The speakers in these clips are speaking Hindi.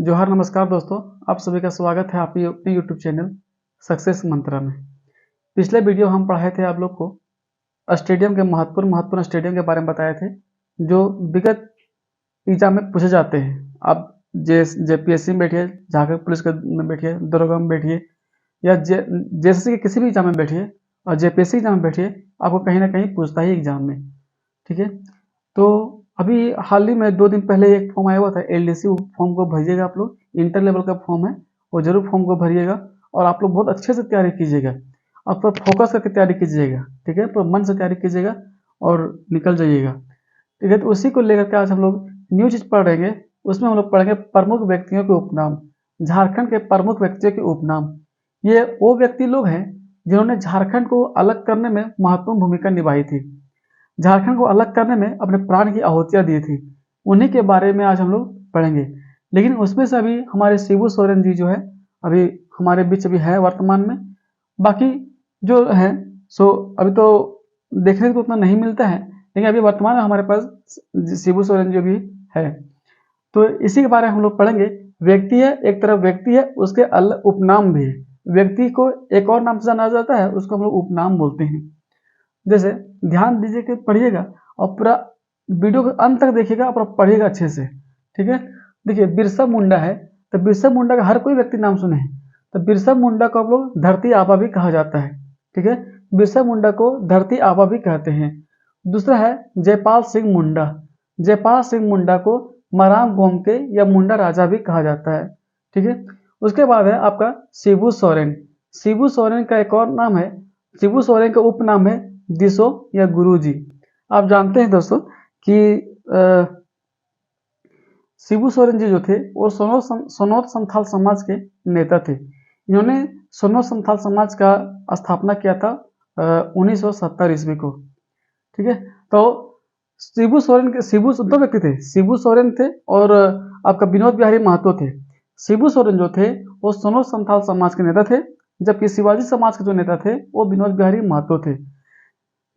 जोहार नमस्कार दोस्तों, आप सभी का स्वागत है आपके अपने यूट्यूब चैनल सक्सेस मंत्रा में। पिछले वीडियो हम पढ़ाए थे आप लोग को स्टेडियम के महत्वपूर्ण स्टेडियम के बारे में बताए थे जो विगत एग्जाम में पूछे जाते हैं। आप जेपीएससी में बैठिए, झारखंड पुलिस में बैठिए, दरोगा में बैठिए या जेएसएससी के किसी भी एग्जाम में बैठिए और जेपीएससी एग्जाम में बैठिए, आपको कहीं ना कहीं पूछता ही एग्जाम में। ठीक है, तो अभी हाल ही में 2 दिन पहले एक फॉर्म आया हुआ था एलडीसी, फॉर्म को भरिएगा आप लोग। इंटर लेवल का फॉर्म है, वो जरूर फॉर्म को भरिएगा और आप लोग बहुत अच्छे से तैयारी कीजिएगा। आप पर फोकस करके तैयारी कीजिएगा, ठीक है, पर मन से तैयारी कीजिएगा और निकल जाइएगा। ठीक है, तो उसी को लेकर के आज हम लोग न्यू चीज पढ़ेंगे। उसमें हम लोग पढ़ेंगे प्रमुख व्यक्तियों के उपनाम, झारखंड के प्रमुख व्यक्तियों के उपनाम। ये वो व्यक्ति लोग हैं जिन्होंने झारखंड को अलग करने में महत्वपूर्ण भूमिका निभाई थी, झारखंड को अलग करने में अपने प्राण की आहुतियां दी थी। उन्हीं के बारे में आज हम लोग पढ़ेंगे। लेकिन उसमें से अभी हमारे शिबू सोरेन जी जो है अभी हमारे बीच अभी है वर्तमान में। बाकी जो है सो अभी तो देखने को उतना नहीं मिलता है, लेकिन अभी वर्तमान में हमारे पास शिबू सोरेन जो भी है, तो इसी के बारे में हम लोग पढ़ेंगे। व्यक्ति है, एक तरफ व्यक्ति है, उसके अलग उपनाम भी है। व्यक्ति को एक और नाम से जाना जाता है, उसको हम लोग उपनाम बोलते हैं। जैसे ध्यान दीजिए कि पढ़िएगा और पूरा वीडियो के अंत तक देखिएगा और पढ़िएगा अच्छे से। ठीक है, देखिए बिरसा मुंडा है, तो बिरसा मुंडा का हर कोई व्यक्ति नाम सुने हैं, तो बिरसा मुंडा को हम लोग धरती आबा भी कहा जाता है। ठीक है, बिरसा मुंडा को धरती आबा भी कहते हैं। दूसरा है जयपाल सिंह मुंडा। जयपाल सिंह मुंडा को मराम गोम के या मुंडा राजा भी कहा जाता है। ठीक है, उसके बाद है आपका शिबू सोरेन। शिबू सोरेन का एक और नाम है, शिबू सोरेन का उपनाम है दिसो या गुरुजी। आप जानते हैं दोस्तों कि शिबू सोरेन जी जो थे वो सोनोत संथाल समाज के नेता थे। इन्होंने सोनोत संथाल समाज का स्थापना किया था 1970 ईस्वी को। ठीक है, तो शिबू सोरेन के दो व्यक्ति थे, शिबू सोरेन थे और आपका विनोद बिहारी महतो थे। शिबू सोरेन जो थे वो सोनोत संथाल समाज के नेता थे, जबकि शिवाजी समाज के जो नेता थे वो विनोद बिहारी महतो थे।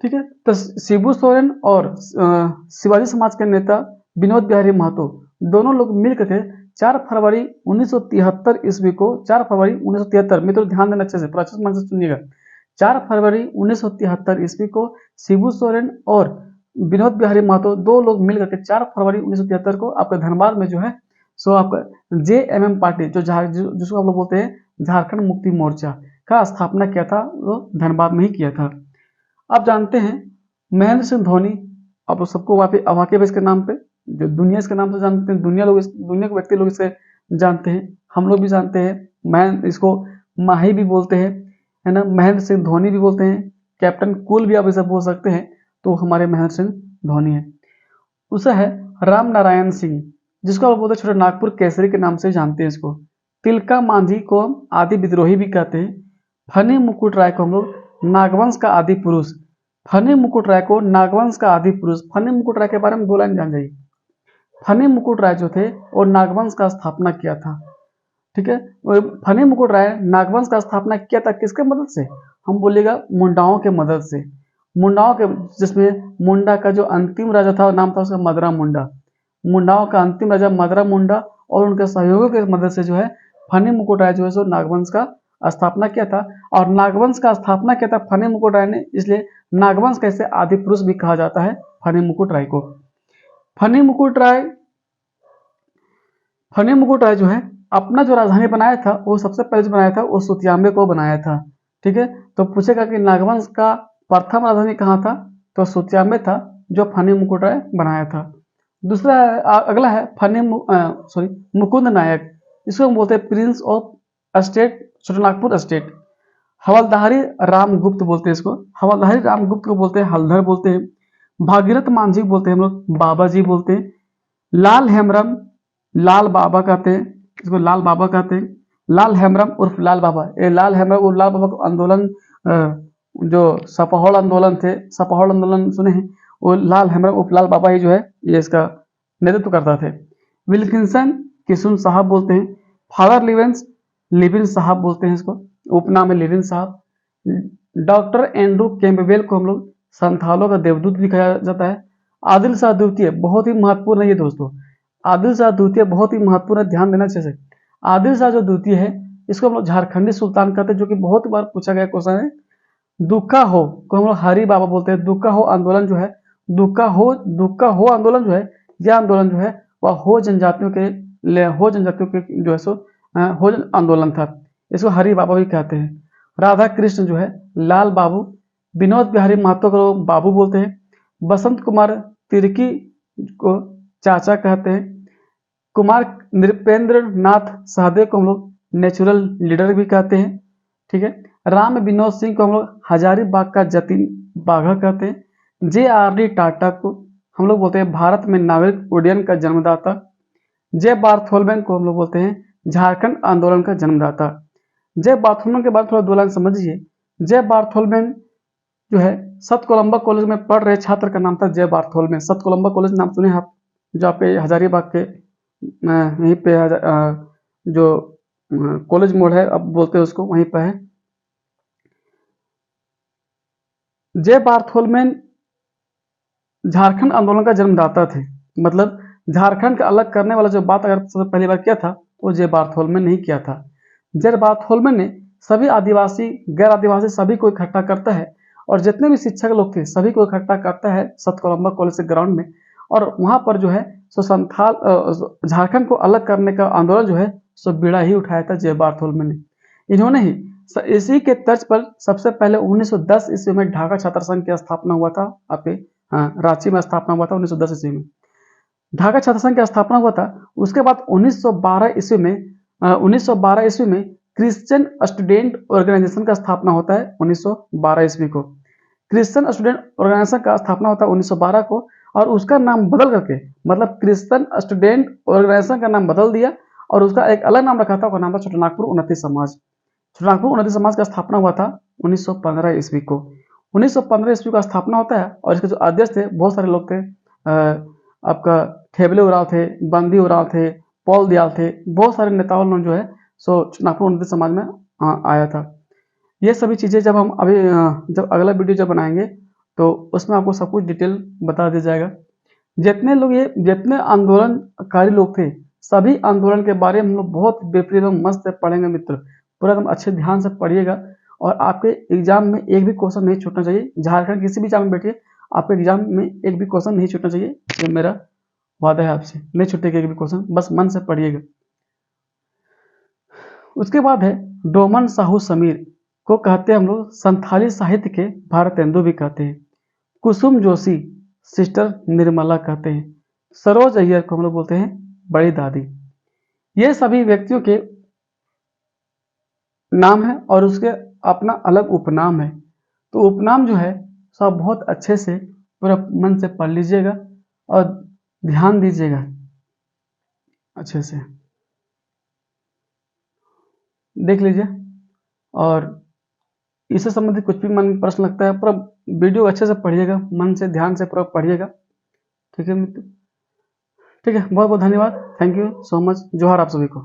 ठीक है, तो शिबू सोरेन और शिवाजी समाज के नेता विनोद बिहारी महतो दोनों लोग मिलकर के 4 फरवरी 1973 ईस्वी को, 4 फरवरी 1973 में, तो ध्यान देना अच्छे से, अच्छे से मन से सुनिएगा। 4 फरवरी 1973 ईस्वी को शिबू सोरेन और विनोद बिहारी महतो दो लोग मिलकर के 4 फरवरी 1973 को आपका धनबाद में जो है सो आपका जेएमएम पार्टी जिसको हम लोग बोलते हैं झारखंड मुक्ति मोर्चा का स्थापना किया था, वो धनबाद में ही किया था। आप जानते हैं महेंद्र सिंह धोनी, आप सबको वाकिफ है इसके नाम पे, जो दुनिया इसके नाम से जानते हैं, दुनिया के व्यक्ति लोग इसे जानते हैं, हम लोग भी जानते हैं। इसको माही भी बोलते हैं, है ना, महेंद्र सिंह धोनी भी बोलते हैं, कैप्टन कूल भी आप इसे बोल सकते हैं, तो हमारे महेंद्र सिंह धोनी है। दूसरा है राम नारायण सिंह, जिसको आप बोलते हैं छोटे नागपुर केसरी के नाम से जानते हैं इसको। तिलका मांझी को हम आदि विद्रोही भी कहते हैं। फनी मुकुट राय को हम लोग नागवंश का आदि पुरुष, फनी मुकुट राय को नागवंश का आदि पुरुष। फनी मुकुट राय के बारे में 2 लाइन जान जाइए। फनी मुकुट राय जो थे वो नागवंश का स्थापना किया था। ठीक है, फनी मुकुट राय नागवंश का स्थापना किया था किसके मदद से? हम बोलेगा मुंडाओं के मदद से। मुंडाओं के, जिसमें मुंडा का जो अंतिम राजा था नाम था उसका मदरा मुंडा। मुंडाओं का अंतिम राजा मदरा मुंडा और उनके सहयोगियों की मदद से जो है फनी मुकुट राय जो है सो नागवंश का स्थापना किया था। और नागवंश का स्थापना किया था फनी मुकुट राय ने, इसलिए नागवंश का इसे आदि पुरुष भी कहा जाता है फनी मुकुट राय को। फनी मुकुट राय जो है अपना जो राजधानी बनाया था वो सबसे पहले जो बनाया था वो सुतियाम्बे को बनाया था। ठीक है, तो पूछेगा कि नागवंश का प्रथम राजधानी कहाँ था, तो सुतियाम्बे था, जो फनी मुकुट राय बनाया था। दूसरा अगला है मुकुंद नायक, इसको हम बोलते हैं prince of state, Chhotanagpur state. हवलदारी रामगुप्त बोलते हैं इसको, हवलदारी रामगुप्त को बोलते हैं हलधर बोलते हैं। भागीरथ मांझी बोलते हैं हम लोग बाबा जी बोलते हैं। लाल हेमरम, लाल बाबा कहते हैं इसको, लाल बाबा कहते हैं। लाल हेमरम उर्फ लाल बाबा, ये लाल हेमरम उर्फ लाल बाबा को आंदोलन, जो सपहौड़ आंदोलन थे, सपहौड़ आंदोलन सुने हैं, वो लाल हेमरम उर्फ लाल बाबा ही जो है ये इसका नेतृत्व करता थे। विल्किंसन किशुन साहब बोलते हैं। फादर लिविन साहब बोलते हैं इसको, उपनाम है लिविन साहब। डॉक्टर एंड्रू कैम्पबेल को हम लोग संथालों का देवदूत भी कहा जाता है। आदिल शाह द्वितीय बहुत ही महत्वपूर्ण है ये दोस्तों। आदिल शाह द्वितीय बहुत ही महत्वपूर्ण है, ध्यान देना चाहिए। आदिल शाह जो द्वितीय है इसको हम लोग झारखंडी सुल्तान कहते हैं, जो कि बहुत बार पूछा गया क्वेश्चन है। दुक्का हो को हम लोग हरि बाबा बोलते हैं। दुक्का हो आंदोलन जो है, दुक्का हो आंदोलन जो है, यह आंदोलन जो है वह हो जनजातियों के जो है सो हो जन आंदोलन था। इसको हरि बाबा भी कहते हैं। राधा कृष्ण जो है लाल बाबू, विनोद बिहारी महतो को बाबू बोलते हैं, बसंत कुमार तिर्की को चाचा कहते हैं, कुमार नृपेंद्र नाथ सहदेव को हम लोग नेचुरल लीडर भी कहते हैं। ठीक है, राम विनोद सिंह को हम लोग हजारीबाग का जतीन बाघा कहते हैं, JRD टाटा को हम लोग बोलते हैं भारत में नागरिक उड्डयन का जन्मदाता, जे बार्थोलोमेव को हम लोग बोलते हैं झारखंड आंदोलन का जन्मदाता। जे बार्थोलोमेव के बाद थोड़ा दो लाइन समझिए। जे बार्थोलोमेव जो है सत कोलंबा कॉलेज में पढ़ रहे छात्र का नाम था जे बार्थोलोमेव। सत कोलंबा कॉलेज नाम सुने आप, जो आपके हजारीबाग के यहीं पे जो कॉलेज मोड़ है अब बोलते हैं उसको, वहीं पे है। जे बार्थोलोमेव झारखंड आंदोलन का जन्मदाता थे। मतलब झारखंड का अलग करने वाला जो बात अगर सबसे पहली बार किया था वो जे बार्थोलोमेव नहीं किया था। जे बार्थोलोमेव ने सभी आदिवासी गैर आदिवासी सभी को इकट्ठा करता है और जितने भी शिक्षक लोग थे सभी को इकट्ठा करता है सत कोलंबा कॉलेज के ग्राउंड में, और वहां पर जो है सो संथाल झारखंड को अलग करने का आंदोलन जो है सो बीड़ा ही उठाया था जे बार्थोलोमेव ने। इन्होंने ही इसी के तर्ज पर सबसे पहले 1910 ईस्वी में ढाका छात्र संघ की स्थापना हुआ था। आपके रांची में स्थापना हुआ था 1910 ईस्वी में ढाका छात्र संघ की स्थापना हुआ था। उसके बाद 1912 ईस्वी में क्रिश्चियन स्टूडेंट ऑर्गेनाइजेशन का स्थापना होता है 1912 ईस्वी को। क्रिश्चियन स्टूडेंट ऑर्गेनाइजेशन का स्थापना होता है 1912 को, और उसका नाम बदल करके मतलब क्रिश्चियन स्टूडेंट ऑर्गेनाइजेशन का नाम बदल दिया और उसका एक अलग नाम रखा था, उसका नाम था छोटानागपुर उन्नति समाज। छोटानागपुर उन्नति समाज का स्थापना हुआ था 1915 ईस्वी को। 1915 ईस्वी का स्थापना होता है और इसके जो अध्यक्ष थे बहुत सारे लोग थे। आपका ठेबले उराव थे, बंदी उराव थे, पॉल दयाल थे, बहुत सारे नेताओं ने जो है सो छोटानागपुर उन्नति समाज में आया था। ये सभी चीज़ें जब हम अभी जब अगला वीडियो जब बनाएंगे तो उसमें आपको सब कुछ डिटेल बता दिया जाएगा। जितने आंदोलनकारी लोग थे सभी आंदोलन के बारे में हम लोग बहुत बेहतरीन मस्त पढ़ेंगे मित्र। पूरा एकदम अच्छे ध्यान से पढ़िएगा और आपके एग्जाम में एक भी क्वेश्चन नहीं छूटना चाहिए। झारखंड किसी भी एग्जाम में बैठिए, आपके एग्जाम में एक भी क्वेश्चन नहीं छूटना चाहिए। ये मेरा वादा है आपसे, नहीं छूटेगा एक भी क्वेश्चन, बस मन से पढ़िएगा। उसके बाद है डोमन साहू समीर को कहते हैं हम लोग संथाली साहित्य के भारतेंदु भी कहते हैं। कुसुम जोशी सिस्टर निर्मला कहते हैं। सरोज अय्यर को हम लोग बोलते हैं बड़ी दादी। ये सभी व्यक्तियों के नाम है और उसके अपना अलग उपनाम है। तो उपनाम जो है सब बहुत अच्छे से पूरा मन से पढ़ लीजिएगा और ध्यान दीजिएगा अच्छे से, देख लीजिए। और इससे संबंधित कुछ भी मन में प्रश्न लगता है पूरा वीडियो अच्छे से पढ़िएगा, मन से ध्यान से पूरा पढ़िएगा। ठीक है मित्र, ठीक है, बहुत बहुत धन्यवाद, थैंक यू सो मच, जोहार आप सभी को।